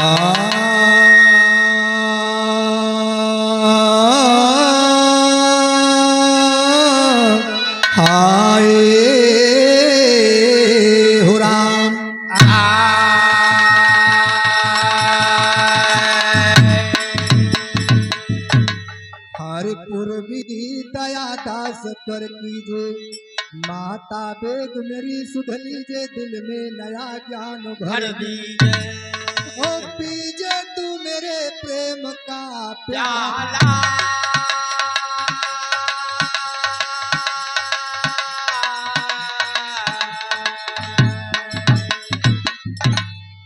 हाय हो राम। हर पूर्वी दया दास पर कीजे, माता वेद मेरी सुध लीजे, दिल में नया ज्ञान भर दीजे। ओ पीजे तू मेरे प्रेम का प्याला,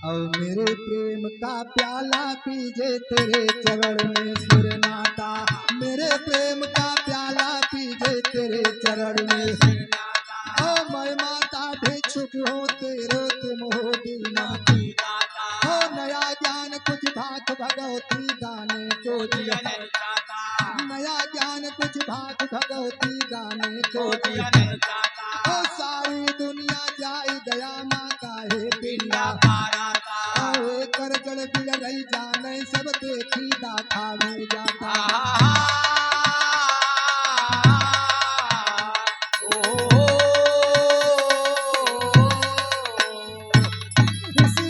और मेरे प्रेम का प्याला पीजे तेरे चरण में सुरनाता। मेरे प्रेम का प्याला पीजे तेरे चरण में सुरनाता। ओ मैं माता भिक्षुक हो तेरो तुम हो दीनाती दाता। ओ नया ज्ञान कुछ भात भगवती गाने को दिया, नया ज्ञान कुछ भात भगवती गाने को दिया। ओ सारी दुनिया जाई गया माँ का है पिंडा, कर जड़ बिल रही जाने सब देखी दाता में जाता।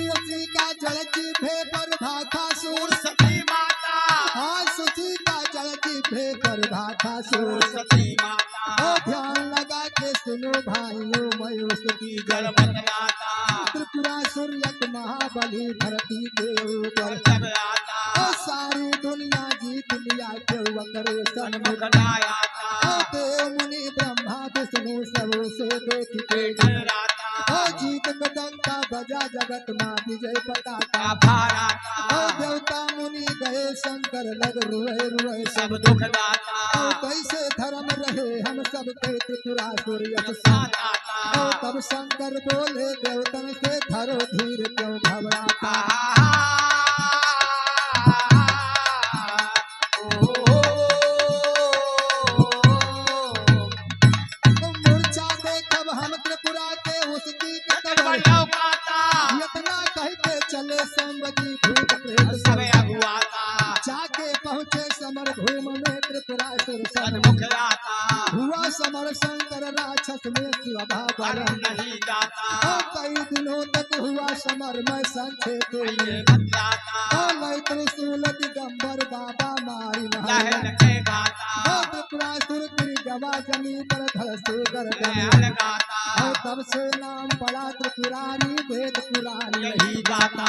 उसी का जड़ जिभे पर भाथा सूर सती माता। हाँ सुची का जड़ जिभे पर भाथा सूर सती माता। ओ ध्यान लगा के सुनो भाइयों मैं उसकी जड़ बतलाता। त्रिपुरासुर यज्ञ महाबली धरती के ऊपर जब आता। ओ सारी दुनिया जीत लिया क्यों करे सन्मुख आया। ओ देव मुनि ब्रह्मा विष्णु सब से देख के डराता। ओ जीत कदंका बजा जगत माँ विजय पताका फहराता। ओ देवता मुनि गए शंकर लग रुए रुए सब दुख दाता। ओ कैसे धर्म रहे हम सब के त्रिपुरासुर यज्ञ साता। ओ तब शंकर बोले देवतन से धरो धीर क्यों घबराता। मूर्छा देखब हम त्रिपुरा के उसकी कतबर इतना कहते चले संबजी भूत प्रेत सब अगुआता। जाके पहुँचे समर भूमि में त्रिपुरासुर सन्मुख आता। हुआ समर शंकर राक्षस में शिवभा बरन नहीं जाता। कई दिनों तक हुआ समर में संक्षेप में बतलाता। मैं त्रिशूल दिगंबर बाबा मारी नहीं गाता। त्रिपुरासुर गिर गवा जमी पर धड़ से गर्दन लगाता। तब से नाम पड़ा त्रिपुरारी वेद पुराण नहीं गाता।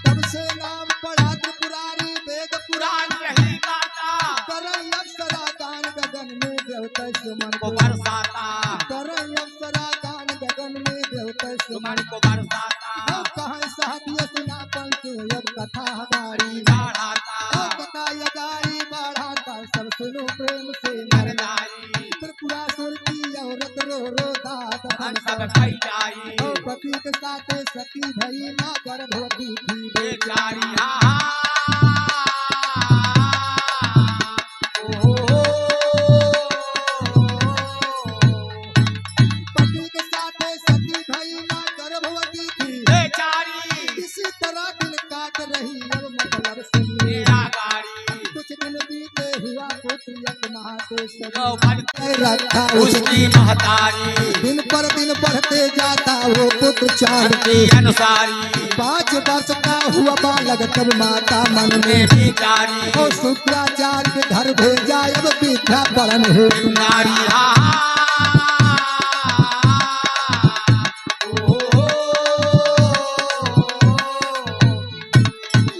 तब से नाम पड़ा त्रिपुरारी वेद पुराण नहीं गाता। करई अप्सरा गान गगन में देवता सुमन को बरसाता। करई अप्सरा गान गगन में देवता सुमन को बरसाता। कहाँ साथिया सुना पंचो अब कथा हमारी बढ़ाता। कथा यगारी बढ़ाता सब सुनो प्रेम से मर जाई। त्रिपुरासुर की औरत रो रो दात सब खाई जाई। पति के साथ सती भई माँ गर्भवती थी बेचारी। पति के साथ सती भई माँ गर्भवती थी बेचारी। इसी तरह दिन काट रही अब मतलब सुनिए कुछ दिन बीते हुआ पुत्र यज्ञ महादेव रखा उसकी महतारी। दिन पर दिन बढ़ते जाता वो पुत्र चार के अनुसारी। 5 वर्ष का हुआ बालक तब माता मन में विचारी। और शुक्राचार्य के घर भेजा अब विद्या पढ़न हो नारी।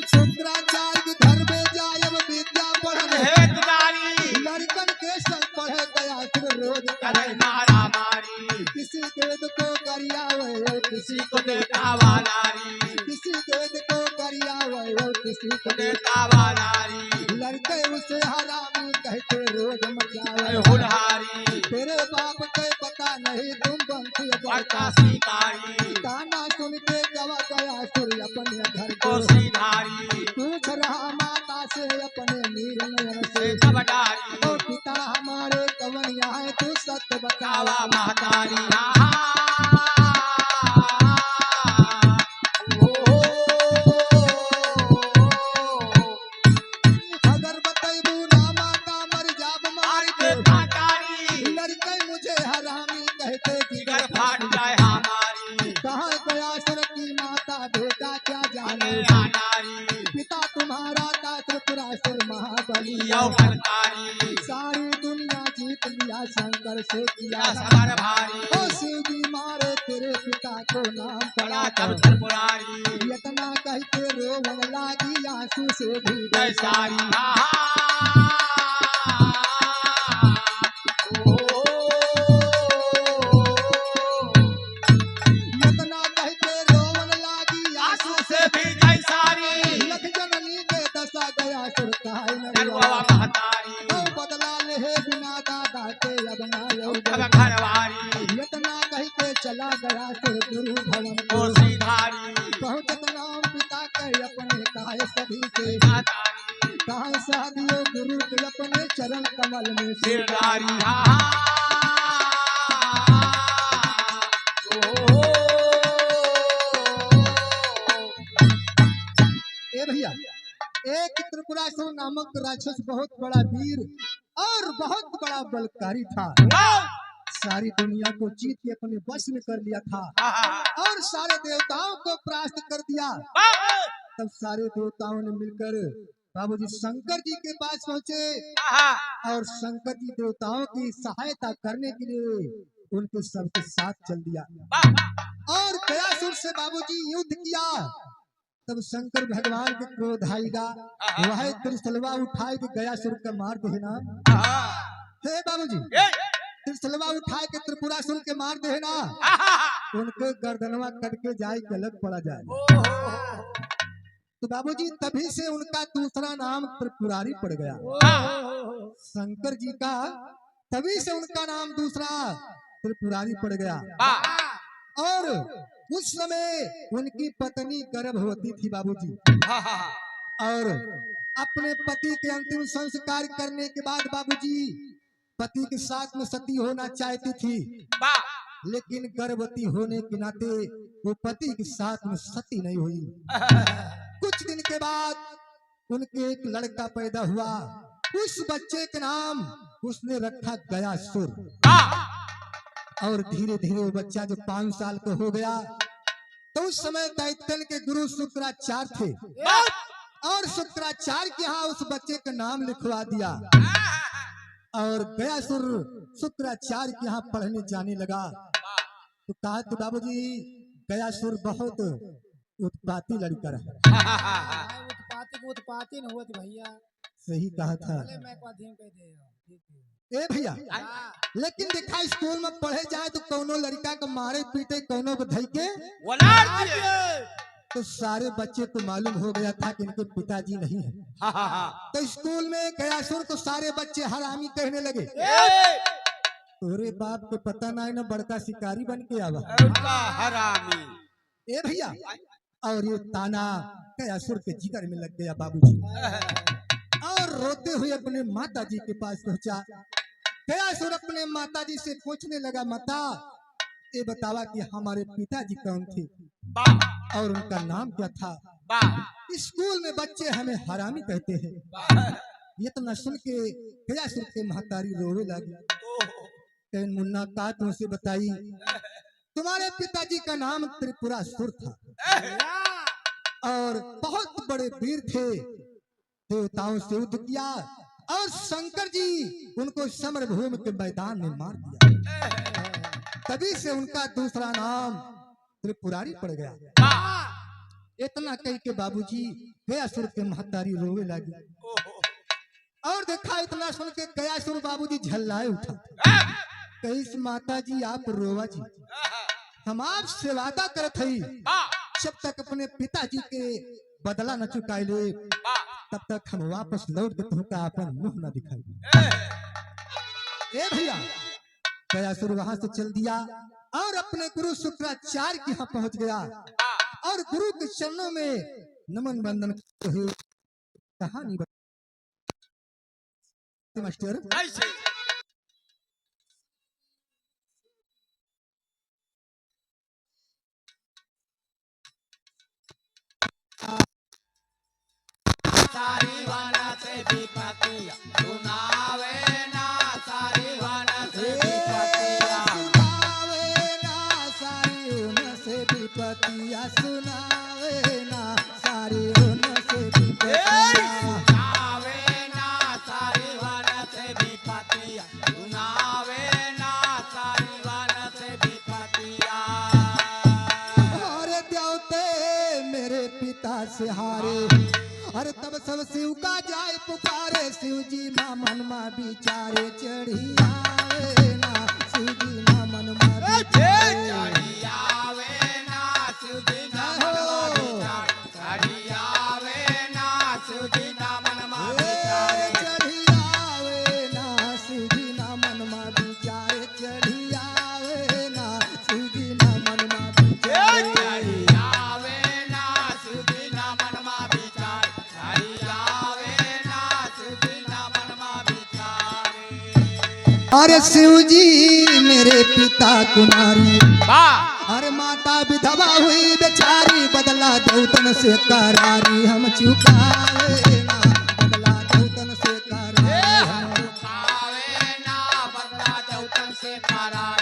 शुक्राचार्य के घर भेजा अब विद्या पढ़न है नारी। लड़कन के संग पढ़े गया रोज करे नारा मारी। किसी वेद को करियावे किसी को देता वालारी। किसी वेद को करियावे किसी को देता वालारी। लड़के उसे हरामी कहते रोज मचावे हुनहारी। तेरे बाप के पता नहीं तुम बंसी बड़का शिकारी। गाना सुन के गवा गया सूर्य अपने घर को सीधारी। पूछ रहा माता से अपने नीर नयन से पिता हमारे कवन यहाँ महतारी अगर बतैबू नामा का मर जाब मार के लड़के मुझे हरामी कहते जिगर फाट जाए हमारी कहाँ गया सुर की माता बेटा क्या जाने नारी पिता तुम्हारा था त्रिपुरासुर महाबली यो बनकारी सारी दुनिया जीत लिया शंकर से किया सबर भारी ओ शिव जी मारे तेरे पिता को नाम बड़ा पड़ा तब कर त्रिपुरारी इतना कहते रोवन लागी आंसू से भी जय सारी इतना कहते रोवन लागी आंसू से भी जय सारी लख जननी के दशा गया सुर कहाय नरवा नरिया महतारी ओ बदला ले बिना दादा के अब ना लो अब घरवारी इतना कहते चला गया सुर गुरु भवन को ओ सीधारी पहुंचत नाम पिता के अपने कहाय सभी से महतारी कहाय साधियो गुरु के अपने चरण कमल में सिर सिरदारी ए भैया एक त्रिपुरासुर नामक राक्षस बहुत बड़ा वीर और बहुत बड़ा बलकारी था सारी दुनिया को जीत के अपने वश में कर लिया था और सारे देवताओं को परास्त कर दिया तब सारे देवताओं ने मिलकर बाबूजी शंकर जी के पास पहुंचे और शंकर जी देवताओं की सहायता करने के लिए उनके सबके साथ चल दिया और गयासुर से बाबूजी युद्ध किया तब शंकर भगवान के क्रोध आएगा वह त्रिशलवा उठाए के गयासुर का मार देना हे बाबूजी त्रिशलवा उठाए के त्रिपुरासुर के मार देना उनके गर्दनवा कट के जाए के अलग पड़ा जाए तो बाबूजी तभी से उनका दूसरा नाम त्रिपुरारी पड़ गया शंकर जी का तभी से उनका नाम दूसरा त्रिपुरारी पड़ गया और उस समय उनकी पत्नी गर्भवती थी बाबूजी और अपने पति के अंतिम संस्कार करने के बाद बाबूजी पति के साथ में सती होना चाहती थी लेकिन गर्भवती होने के नाते वो पति के साथ में सती नहीं हुई कुछ दिन के बाद उनके एक लड़का पैदा हुआ उस बच्चे के नाम उसने रखा गयासुर और धीरे धीरे वो बच्चा जब 5 साल का हो गया तो उस समय दैत्यन के गुरु शुक्राचार्य थे और शुक्राचार्य के यहाँ उस बच्चे का नाम लिखवा दिया और गयासुर शुक्राचार्य के यहाँ पढ़ने जाने लगा तो कहा कि बाबूजी गयासुर बहुत उत्पाती लड़का है उत्पाती न होत भैया सही कहा था मैं कह दे ए भैया लेकिन देखा स्कूल में पढ़े जाए तो कौनो लड़का को मारे पीटे कौनो को धई के तो सारे बच्चे को मालूम हो गया था कि इनके पिताजी नहीं है तो स्कूल में गयासुर को सारे बच्चे हरामी कहने लगे तोरे बाप को पता ना है ना बड़का शिकारी बन के आवा हरामी ए भैया और ये ताना गयासुर के जिगर में लग गया बाबूजी और रोते हुए अपने माता जी के पास पहुंचा गयासुर अपने माता जी से पूछने लगा माता ये बतावा कि हमारे पिताजी कौन थे और उनका नाम क्या था स्कूल में बच्चे हमें हरामी कहते हैं ये तो न सुन के गयासुर के महतारी रोवे लगी मुन्ना का तुमसे बताई तुम्हारे पिताजी का नाम त्रिपुरासुर था और बहुत बड़े वीर थे देवताओं से युद्ध किया और शंकर जी उनको समर भूमि के मैदान में मार दिया तभी से उनका दूसरा नाम त्रिपुरारी पड़ गया इतना कह के बाबूजी गयासुर के महतारी रोवे लगी और देखा इतना सुन के गयासुर बाबूजी झल्लाए उठा कहीं माता जी आप रोवा जी हम आपसे वादा करत हई जब तक अपने पिताजी के बदला न चुकाए ले तब तक हम वापस लौट के तुमका अपन मुंह न दिखाई ए भैया गयासुर वहां से चल दिया और अपने गुरु शुक्राचार्य के यहाँ पहुंच गया और गुरु के चरणों में नमन बंदन कहानी मास्टर विपत्तिया सुनावे ना सारी वन से ए, विपत्तिया सुनावे ना सारी उन से विपत्तियाँ सुनावे ना सारी उन से विपत्तियाँ सुनावे ना सारी वन से विपत्तिया सुनावे ना सारी वन से विपत्तिया अरे देवते मेरे पिता से हारे अरे तब सब शिव का जाए पुकारे शिव जी माँ मन मा बिचारे चढ़ी आवे ना शिव जी माँ मन मा बिचारे चढ़ियावे ना सुधी ना मनवा विचार चढ़ियावे ना सुधी ना मनवा विचार चढ़ी आवे ना शिव जी ना मन मा बिचारे चढ़ी आवे ना शिव जी ना मन मा बिचारे चढ़ियावे ना सुधी ना मनवा विचार चढ़ियावे ना सुधी ना मनवा विचार अरे शिव जी मेरे पिता कुमारी वाह अरे माता विधवा हुई बेचारी बदला दौतन से करारी हम चुकावे ना बदला दौतन से करारी हम चुकावे ना बदला दौतन से करार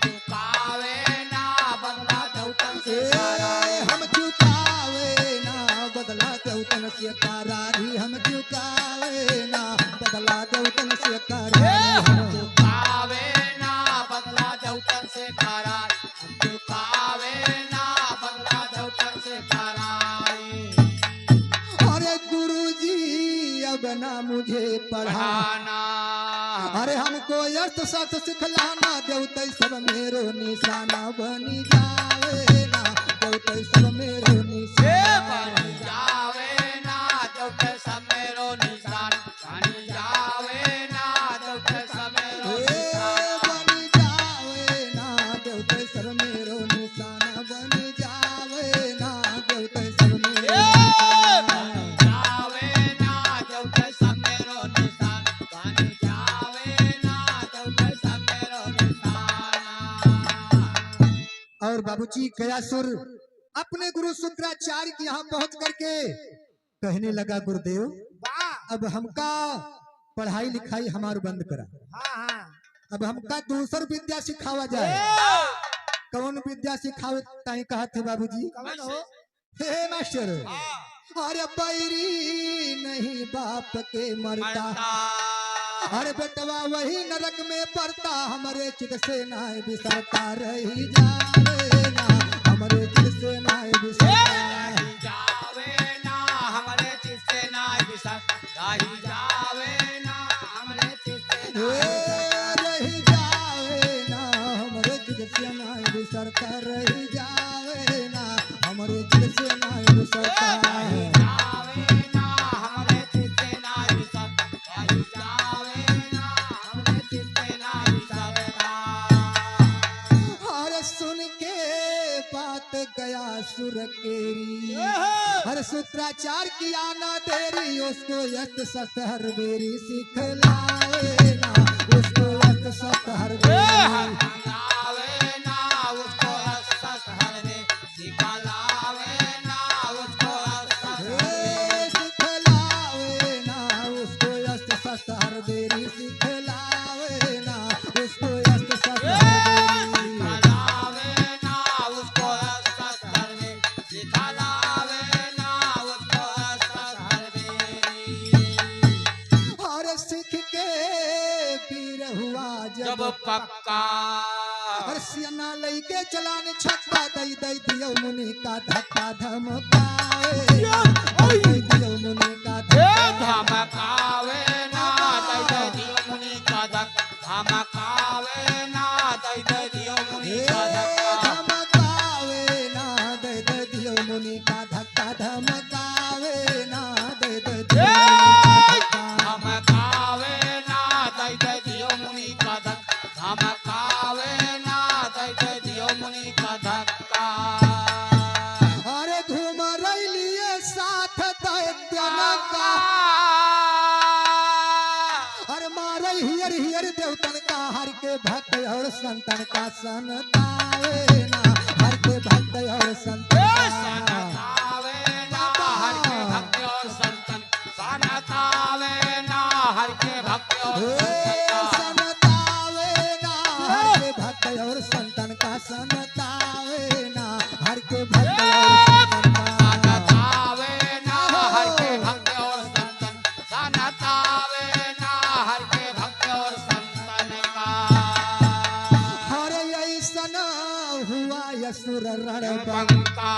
चुकावे ना बदला दौतन से करार हम चुकावे ना बदला दौतन से करारी हम चुकावे ना बदला दौतन से करारी हम चुकावे ना बदला दौतन से करार चुकावे ना बदला दौतन से करार अरे गुरुजी अब ना मुझे पढ़ा पढ़ाना अरे हमको अर्थ सत सिखलाना देवते सब मेरो निशाना बनी जावे ना देवते सब मेरो निशाना बनी जावे ना दौते समेरो निशान बनी जावे ना दौते समेरो निशान बनी जावे ना देवते सब मेरो निशाना बनी जावे ना देवते सब मेरो बनी जावे ना दौते समेरो निशान बनी जावे ना दौते समेरो निशान और बाबूजी गयासुर अपने गुरु शुक्राचार्य के यहाँ पहुंच करके कहने लगा गुरुदेव वाह अब हमका पढ़ाई लिखाई हमार बंद करा हाँ हाँ अब हमका दूसर विद्या सिखावा जाए कौन विद्या सिखावे ताई कहा थे बाबूजी कौन हो हे मास्टर अरे बैरी नहीं बाप के मरता अरे बेटवा वही नरक में पड़ता हमारे चित से नाय बिसरता रही जावे ना हमारे चित से नाय बिसरता जावे ना हमरे चित्ते ना बिसर रही जावे ना हमरे चित्ते ना रही जावे ना हमारे चित से नाय बिसरता रही जावे ना हमारे चित से नाय बिसरता जावे ना हमरे चित्ते ना बिसर रही जावे ना हमरे चित्ते ना बिसरता हर सुन के बात गया सुर केरी हर सूत्राचार किया ना देरी उसको यस्त सत हर बेरी सिखलावे ना उसको यस्त सत हर बेरी लावे ना उसको हस्त हर दे सिखलावे ना उसको हस्त सिखलावे ना उसको यस्त सत हर बेरी सिखलावे ना उसको यस्त सत हर बेरी सिखलावे ना उसको हस्त हर दे सिखलावे ना उसको हस्त हर दे और सीख के पीर हुआ जब पक्का और सियाना लइके चलाने छक्का दई दई दियो मुनि का धक्का धमकावे दई दियो मुनि का धक्का धमकावे ना दई दई दियो मुनि का धक्का धमकावे ना दई दई दियो मुनि का धक्का धमकावे ना दई दई दियो मुनि का धक्का धमकावे ना दई दई दियो मुनि का धक्का धमकावे ना दई दई दियो मुनि का धक्का धमकावे ना दई दई दियो मुनि का धक्का अरे घूम रही लिए साथ दैत्यन का हर मारे हियर हियर देवतन का हर के भक्त और संतन का सनतावे ना हर के भक्त और संतन का सनतावे ना हर के भक्त और संतन सनतावे के भक्त और संतन का। आवे ना हर के भक्त और संतन, सनतावे ना हर के भक्त और संतन का। हर ऐसन हुआ यसुर रणबंका, बंका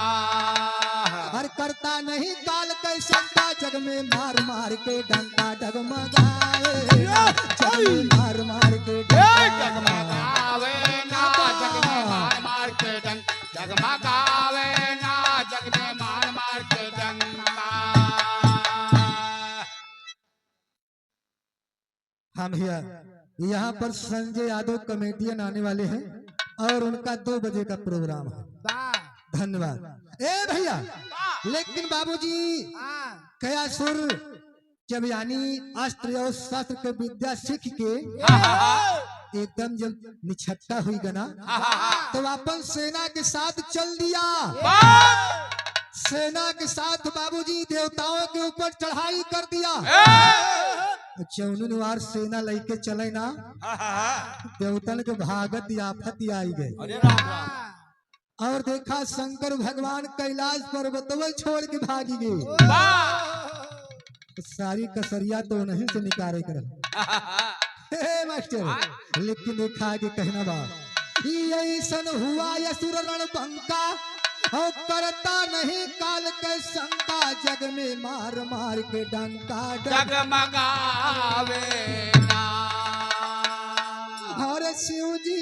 हर करता नहीं काल के शंका, जग में मार मार के डंका डगमगाए, जग में मार मार के डंका। जगमगावे ना जग में मार मार के डंक, जगमगावे ना जग में मार मार के डंका। हम भैया यहाँ पर संजय यादव कॉमेडियन आने वाले हैं और उनका 2 बजे का प्रोग्राम है। वाह धन्यवाद। ए भैया, लेकिन बाबूजी हाँ कया सुर जब यानी अस्त्र और शस्त्र के विद्या सीख के एकदम जब निछट्टा हुई गना, तो अपन सेना के साथ चल दिया। सेना के साथ बाबूजी देवताओं के ऊपर चढ़ाई कर दिया। चौनुन वार सेना लेके चले ना, देवतन के भागत आफत आई गए। और देखा शंकर भगवान कैलाश पर्वतों छोड़ के भागी गए। सारी कसरिया तो नहीं से निकाले कर मास्टर, लेकिन देखा आगे कहना बा, ऐसन हुआ यसुर रणबंका, और करता नहीं काल के शंका, जग में मार मार के डंका जगमगावे ना हर शिव जी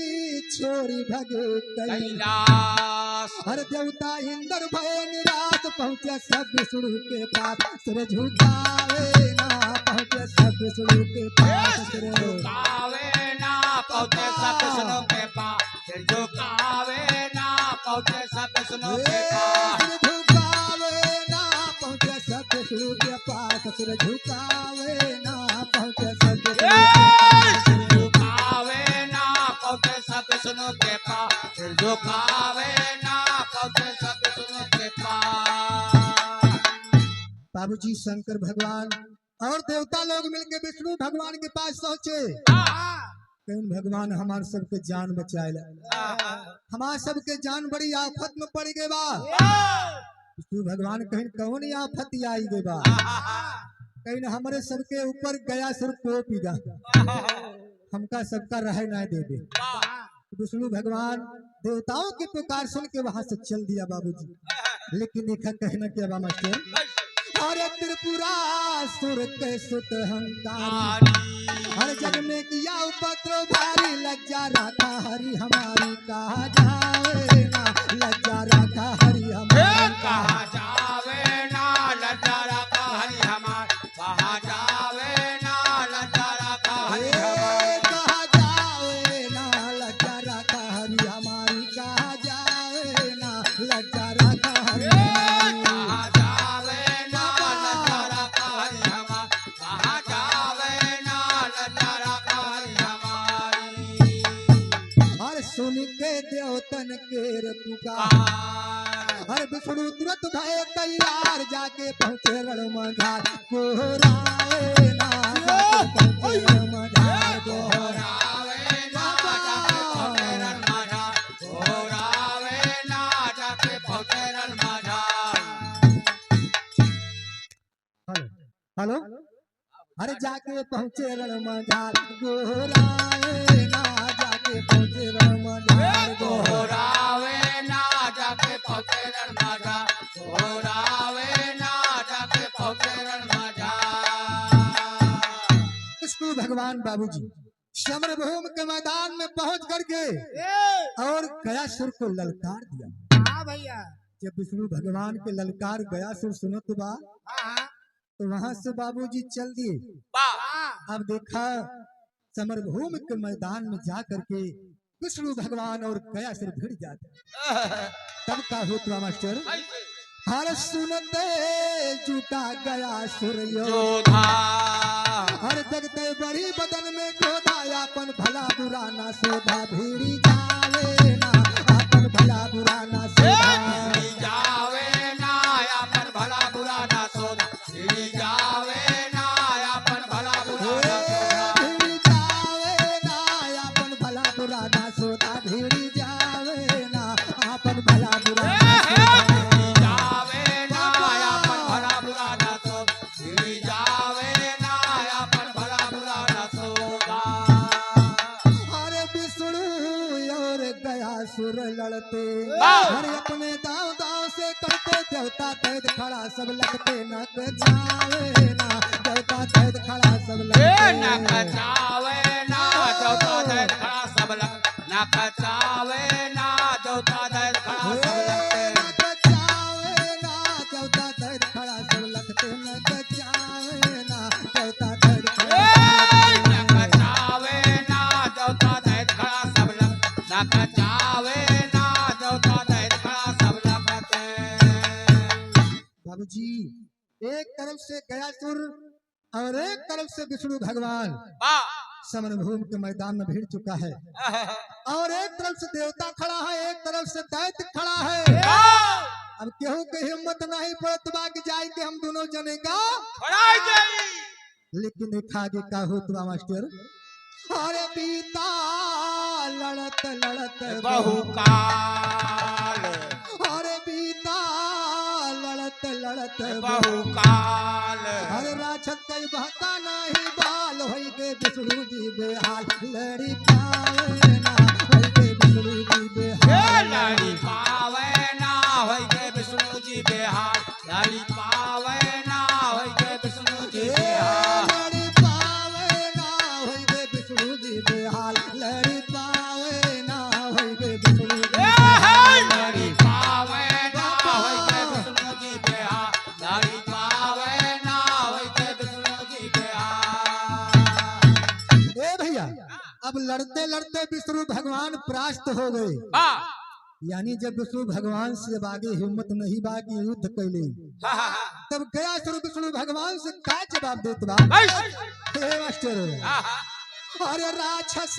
छोड़ी भगे कैलाश, कैलाश। हर देवता इंद्र भय निराश, पहुंचे सब विष्णु के पास, सिर झुकावे ना पहुंचे सब विष्णु के पास, सिर झुकावे ना पहुंचे सब विष्णु के पास, सिर झुकावे ना पहुंचे सब विष्णु के पास। सिर झुकावे ना पहुंचे सब विष्णु के पास, सिर झुकावे ना पहुंचे सब विष्णु के पास। झुकावे ना पहुंचे सब विष्णु के पास, सिर झुकावे ना पहुंचे सब विष्णु के पास। बाबूजी शंकर भगवान और देवता लोग मिलके विष्णु भगवान के पास पहुंचे। कौन भगवान हमार सबके जान बचाएला, हमार सबके जान बड़ी आफत में पड़ गए बा। विष्णु भगवान कहीं कौन आफत आई गए बा, कहीं हमारे सबके ऊपर गया सिर को पीगा, हमका सबका रह ना देवे। विष्णु भगवान देवताओं की पुकार सुन के वहां से चल दिया बाबूजी। लेकिन देखा कहना क्या बा मास्टर, अरे त्रिपुरासुर के सुत हंकारी, हर जग में किया उपद्रव भारी, लज्जा राखा हरि हमारी, कहा जावे ना लज्जा राखा हरि हमारी, कहा जावे ना लज्जा राखा हरि हमार, कहा जावे ना लज्जा राखा हरि हमार, कहा जावे ना लज्जा राखा हरि हमारी, कहा जावे ना लज्जा राखा हरि हमारी। कहा जावे ना लज्जा राखा हरि हमार, कहा जावे ना लज्जा राखा हरि हमारी। हर सुन के देवतन के पुकार, कार हर विष्णु तुरंत भय तैयार, जाके पहुंचे रणमझार, गोहराए ना जाके पहुंचे रणमझार, गोहरावे ना जाके पहुंचे रणमझार, गोहरावे ना जाके पहुंचे रणमझार। हेलो, अरे जाके पहुंचे रणमझार, गोहराए ना जाके पहुंचे रणमझार, गोहरावे ना जाके पहुंचे रणमझार, गोहरावे ना जाके पहुंचे रणमझार। विष्णु भगवान बाबूजी समरभूमि के मैदान में पहुंच करके और गयासुर को ललकार दिया। हाँ भैया जब विष्णु भगवान के ललकार गयासुर सुनत बा, हाँ तो वहां से बाबूजी चल दिए। हाँ अब देखा समरभूमि के मैदान में जा करके विष्णु भगवान और गयासुर भिड़ जाते। तब का होता मास्टर, हर सुनते जुटा गयासुर योधा हर जगते बड़ी बदन में क्रोधा, अपन भला बुरा ना सोधा, भीड़ी जावे ना अपन भला बुरा ना सोधा, भीड़ी जावे ना अपन भला बुरा ना सोधा, भीड़ी जावे ना अपन भला बुरा ना सोधा, भीड़ी जावे ना अपन भला बुरा ना सोधा, भीड़ी जावे ना अपन भला बुरा ना सोधा। लगते वाह! हर अपने दाव दाव से करते देवता तैद खड़ा सब लगते न बचावे ना देवता तैद खड़ा सब ए ना लगते कचावे ना देवता दे खड़ा सब लग ना कचावे ना देवता दे खड़ा सब लगते न बचावे ना देवता तैद खड़ा सब लगते न बचावे ना देवता तैद खड़ा ए सब ना लगते कचावे ना देवता दे खड़ा सब लग ना कचावे ना देवता दे खड़ा सब लगते बाबूजी एक तरफ से गयासुर और एक तरफ से विष्णु भगवान वाह समर भूमि के मैदान में भिड़ चुका है और एक तरफ से देवता खड़ा है एक तरफ से दैत्य खड़ा है अब केहू के हिम्मत नहीं पड़त बा कि जाए के हम दोनों जने का खड़ा जाई लेकिन एक आगे का होत बा मास्टर अरे बीता लड़त लड़त बहुकाल अरे बीता लड़त लड़त बहुकाल अरे राक्षस कई बहता नहीं बाल होई के विष्णु जी बेहाल लड़ी पावे ना होई के विष्णु जी ए बेहाल लड़ी पावे ना होई के विष्णु जी बेहाल लड़ी पावे ना होई के विष्णु जी बेहाल लड़ी पावे ना होई के विष्णु जी बेहाल लड़ी पावे ना होई के विष्णु जी ए बेहाल लड़ी पावे ना होई के विष्णु जी बेहाल लड़ी पावे ना होई के विष्णु जी बेहाल ए भैया अब लड़ते लड़ते विष्णु भगवान परास्त हो गए वाह यानी जब विष्णु भगवान से अब आगे हिम्मत नहीं बा कि युद्ध कैले हा हा तब गया शुरू विष्णु भगवान से का जवाब देत बा हा हे मास्टर हा अरे राक्षस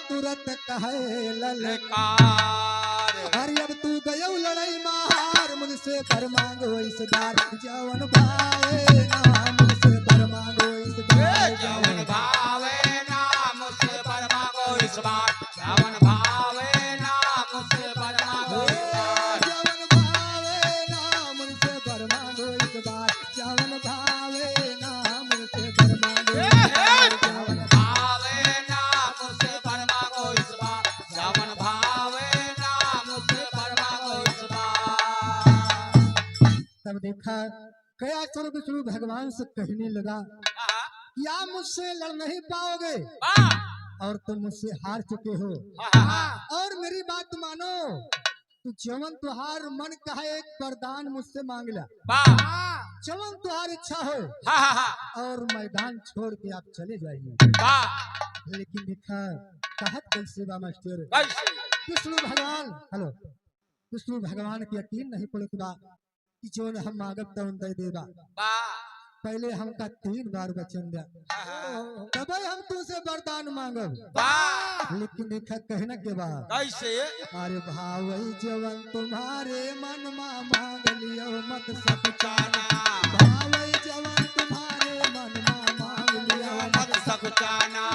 तुरंत कहे लल ललकार अरे अब तू गयो लड़ाई मार मुझसे बर मांगो इस बार जवन भाए ना मुझसे बर मांगो इस बार जवन भावे ना मुझसे बर मांगो इस बार जवन भावे ना मुझसे बर मांगो इस बार जवन भावे ना मुझसे बर मांगो इस बार जवन भावे ना मुझसे बर मांगो इस बार जवन भावे ना मुझसे बर मांगो इस बार जवन भावे ना मुझसे बर मांगो इस बार तब देखा कया सुर विष्णु भगवान से कहने लगा या मुझसे लड़ नहीं पाओगे और तुम मुझसे हार चुके हो और मेरी बात मानो तू जवन तुहार मन कहा एक वरदान मुझसे मांग ला जवन तुहार इच्छा हो और मैदान छोड़ के आप चले जाइए लेकिन देखा कहत कैसे बा मास्टर विष्णु भगवान हेलो विष्णु भगवान के यकीन नहीं पड़त बा कि जो हम मांगब तो दे देगा पहले हमका 3 बार वचन दिया तब हम तुझसे वरदान मांगब लेकिन देखा कहना के बाद कैसे अरे भावई जवन तुम्हारे मन में मांग लियो मत सब जाना भावई जवन तुम्हारे मन में मांग लियो मत सकुचाना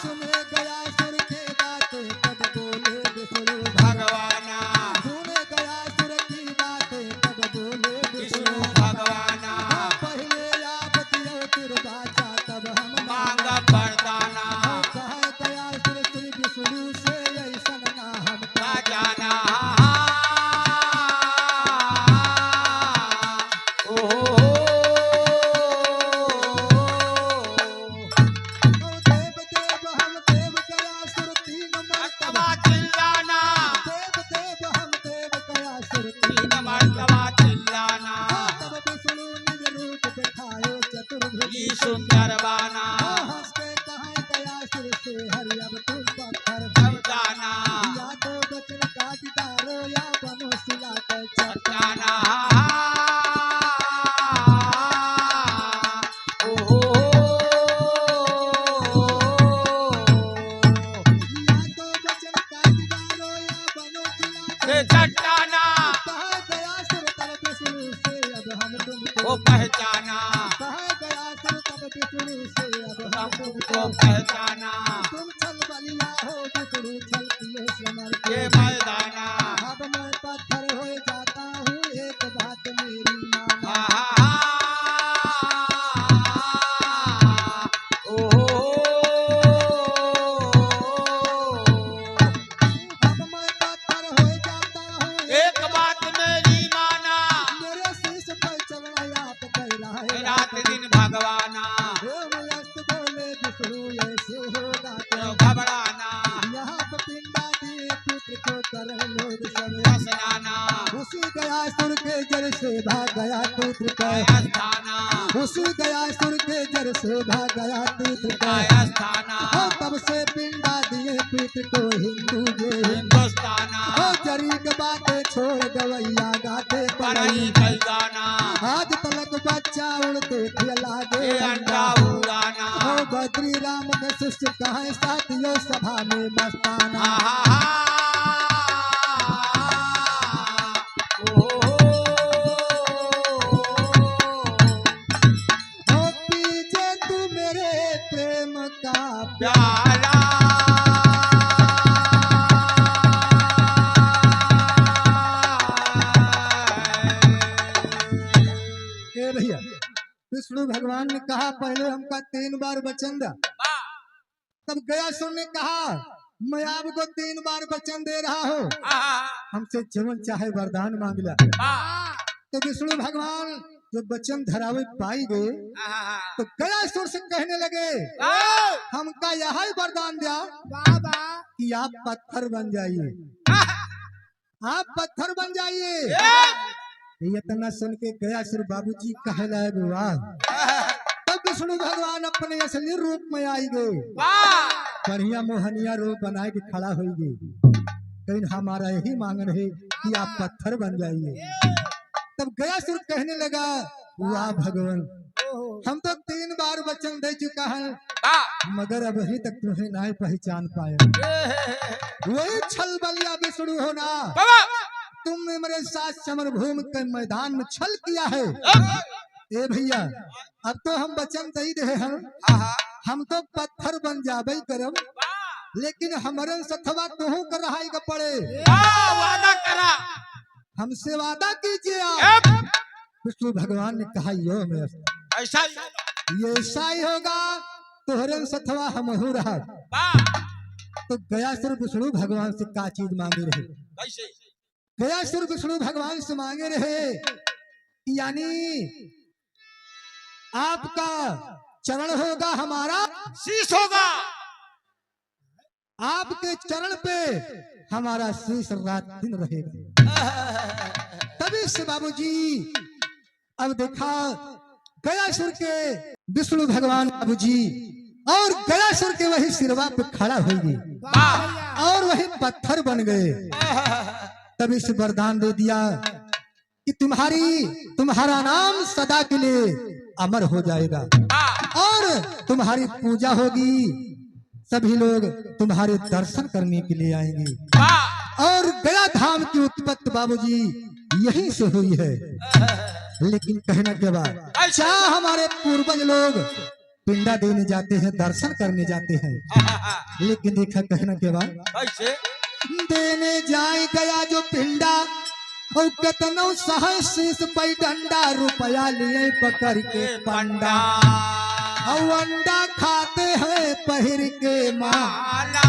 सुने गया सुर के बातें तब बोले विष्णु भगवाना सुने गया सुर की बातें तब बोले विष्णु विष्णु भगवाना पहले आप दियो तिर बाचा तब हम मांग मांग वरदाना कहे गया सुर श्री विष्णु से ऐसा ना हम ना जाना देव देव हम देव गया सुर 3 मर्तबा चिल्लाना देव देव हम देव गया सुर 3 तीन मर्तबा चिल्लाना तब विष्णु निज रूप दिखायो चतुर्भुज ये सुंदर बाना हंस के कहा गया सुर से हरि अब तुम पत्थर सब जाना या तो बचन का दीदारो या बनो सिला के चट जाना या तो बचन का दीदारो या बनो सिला के चट्टाना कहा गया सुर तब विष्णु से अब हम तुमको वो पहचाना कहा गया सुर तब विष्णु से अब हम हम तुमको तुमको पहचाना तुम छल बलिया हो विष्णु छल किए समर ये के मैदाना अब मैं पत्थर हो जाता हूँ एक बात मेरी माना अब मैं पत्थर हो के जर से भाग गया पुत्र का कायस्थाना उसी गयासुर के जर से भाग गया पुत्र का कायस्थाना तब से पिंडा दिए पुत्र को हिंदू जे हिंदुस्ताना जरी के बातें छोड़ गवैया गाते परई पड़ई कई गाना आज तलक बच्चा उड़ते लागे ये अंडा अंडा उड़ाना ओ बद्री राम के शिष्य कहाँ साथियों सभा में मस्ताना ओ पीछे तू मेरे प्रेम का प्याला ए भैया विष्णु भगवान ने कहा पहले हमका 3 बार वचन दा तब गयासुर ने कहा मैं आपको 3 बार वचन दे रहा हूँ हमसे जीवन चाहे वरदान मांग ला तो विष्णु भगवान जब वचन धरावे पाई गए तो गयासुर से कहने लगे हमका यह वरदान दिया कि आप पत्थर बन जाइए आप पत्थर बन जाइए इतना सुन के गयासुर बाबूजी कहे लगे वाह तब विष्णु भगवान अपने असली रूप में आई गए बढ़िया मोहनिया रूप बना के खड़ा हो गई लेकिन हमारा यही मांगन है कि आप पत्थर बन जाइए तब गयासुर कहने लगा वाह भगवान हम तो 3 बार वचन दे चुका है मगर अभी तक तुम्हें नहीं पहचान पाए वही छल बलिया विष्णु होना तुमने मेरे साथ समरभूमि के मैदान में छल किया है ए भैया अब तो हम वचन दे दे हम तो पत्थर बन जाबे करब लेकिन हमारे सथवा तुहू कर रहा का पड़े वादा करा हमसे वादा कीजिए आप विष्णु भगवान ने कहा यो मेरे ऐसा ये ऐसा ही होगा तोहरे सथवा हम हो रहा तो गयासुर विष्णु भगवान से का चीज मांगे रहे कैसे गयासुर विष्णु भगवान से मांगे रहे यानी आपका चरण होगा हमारा शीश होगा आपके चरण पे हमारा शीश रात दिन रहेगा तभी से बाबूजी अब देखा गयासुर के विष्णु भगवान बाबूजी और गयासुर के वही सिरवा पे खड़ा हो गई और वही पत्थर बन गए तभी से वरदान दे दिया कि तुम्हारा नाम सदा के लिए अमर हो जाएगा और तुम्हारी पूजा होगी सभी लोग तुम्हारे दर्शन करने के लिए आएंगे और गया धाम की उत्पत्ति बाबूजी यहीं से हुई है लेकिन कहने के बाद क्या हमारे पूर्वज लोग पिंडा देने जाते हैं दर्शन करने जाते हैं लेकिन देखा कहने के बाद कैसे देने जाए गया जो पिंडा और कतनो सहशीष पे डंडा रुपया लिए पकड़ के पंडा और अंडा खाते हैं पहिर के माँ माला